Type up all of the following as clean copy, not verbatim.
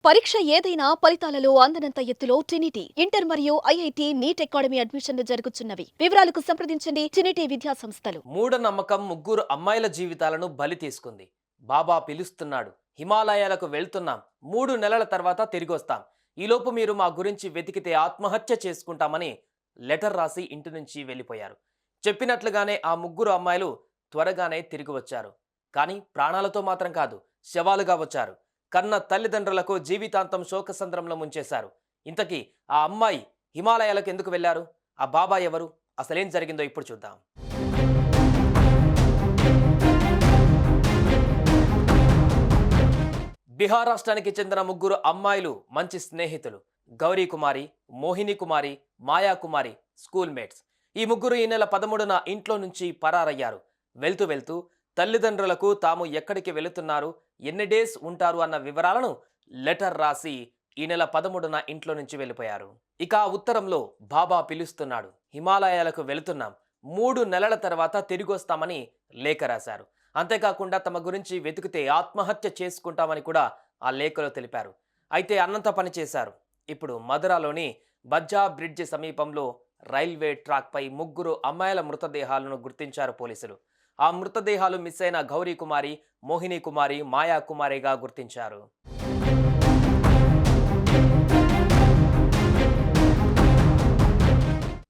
పరీక్ష ఏదైనా ఫలితాలలో అందనంత ఎత్తులో ట్రినిటీ ఇంటర్ మరియు ఐఐటి నీట్ అకాడమీ అడ్మిషన్లు జరుగుతున్నవి. వివరాలకు సంప్రదించండి ట్రినిటీ విద్యా సంస్థలు. మూఢనమ్మకం ముగ్గురు అమ్మాయిల జీవితాలను బలి తీసుకుంది. బాబా పిలుస్తున్నాడు, హిమాలయాలకు వెళ్తున్నాం, 3 నెలల తర్వాత తిరిగొస్తాం, ఈలోపు మీరు మా గురించి వెతికితే ఆత్మహత్య చేసుకుంటామని లెటర్ రాసి ఇంటి నుంచి వెళ్ళిపోయారు. చెప్పినట్లుగానే ఆ ముగ్గురు అమ్మాయిలు త్వరగానే తిరిగి వచ్చారు. కానీ ప్రాణాలతో మాత్రం కాదు, శవాలుగా వచ్చారు. కన్న తల్లిదండ్రులకు జీవితాంతం శోకసంద్రంలో ముంచేశారు. ఇంతకీ ఆ అమ్మాయి హిమాలయాలకు ఎందుకు వెళ్లారు? ఆ బాబా ఎవరు? అసలేం జరిగిందో ఇప్పుడు చూద్దాం. బీహార్ రాష్ట్రానికి చెందిన ముగ్గురు అమ్మాయిలు మంచి స్నేహితులు. గౌరీ కుమారి, మోహిని కుమారి, మాయా కుమారి స్కూల్ మేట్స్. ఈ ముగ్గురు ఈ నెల 13న ఇంట్లో నుంచి పరారయ్యారు. వెళ్తూ వెళ్తూ తల్లిదండ్రులకు తాము ఎక్కడికి వెళుతున్నారు, ఎన్ని డేస్ ఉంటారు అన్న వివరాలను లెటర్ రాసి ఈ నెల 13న ఇంట్లో నుంచి వెళ్ళిపోయారు. ఇక ఆ ఉత్తరంలో బాబా పిలుస్తున్నాడు, హిమాలయాలకు వెళుతున్నాం, 3 నెలల తర్వాత తిరిగొస్తామని లేఖ రాశారు. అంతేకాకుండా తమ గురించి వెతికితే ఆత్మహత్య చేసుకుంటామని కూడా ఆ లేఖలో తెలిపారు. అయితే అన్నంత పని చేశారు. ఇప్పుడు మధురాలోని బజ్జా బ్రిడ్జ్ సమీపంలో రైల్వే ట్రాక్పై ముగ్గురు అమ్మాయిల మృతదేహాలను గుర్తించారు పోలీసులు. ఆ మృతదేహాలు మిస్ అయిన గౌరీ కుమారి, మోహిని కుమారి, మాయా కుమారిగా గుర్తించారు.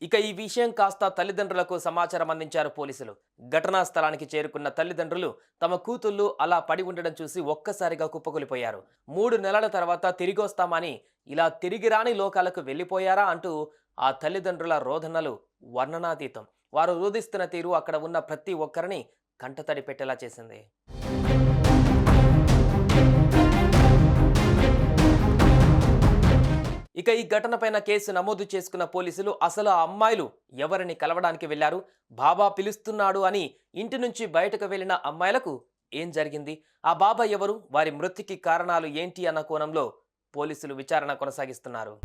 ఇక ఈ విషయం కాస్త తల్లిదండ్రులకు సమాచారం అందించారు పోలీసులు. ఘటనా స్థలానికి చేరుకున్న తల్లిదండ్రులు తమ కూతుళ్లు అలా పడి ఉండడం చూసి ఒక్కసారిగా కుప్పకూలిపోయారు. 3 నెలల తర్వాత తిరిగొస్తామని ఇలా తిరిగిరాని లోకాలకు వెళ్ళిపోయారా అంటూ ఆ తల్లిదండ్రుల రోదనలు వర్ణనాతీతం. వారు రోదిస్తున్న తీరు అక్కడ ఉన్న ప్రతి ఒక్కరిని కంటతడి పెట్టేలా చేసింది. ఇక ఈ ఘటనపైన కేసు నమోదు చేసుకున్న పోలీసులు అసలు ఆ అమ్మాయిలు ఎవరిని కలవడానికి వెళ్లారు, బాబా పిలుస్తున్నాడు అని ఇంటి నుంచి బయటకు వెళ్లిన అమ్మాయిలకు ఏం జరిగింది, ఆ బాబా ఎవరు, వారి మృతికి కారణాలు ఏంటి అన్న కోణంలో పోలీసులు విచారణ కొనసాగిస్తున్నారు.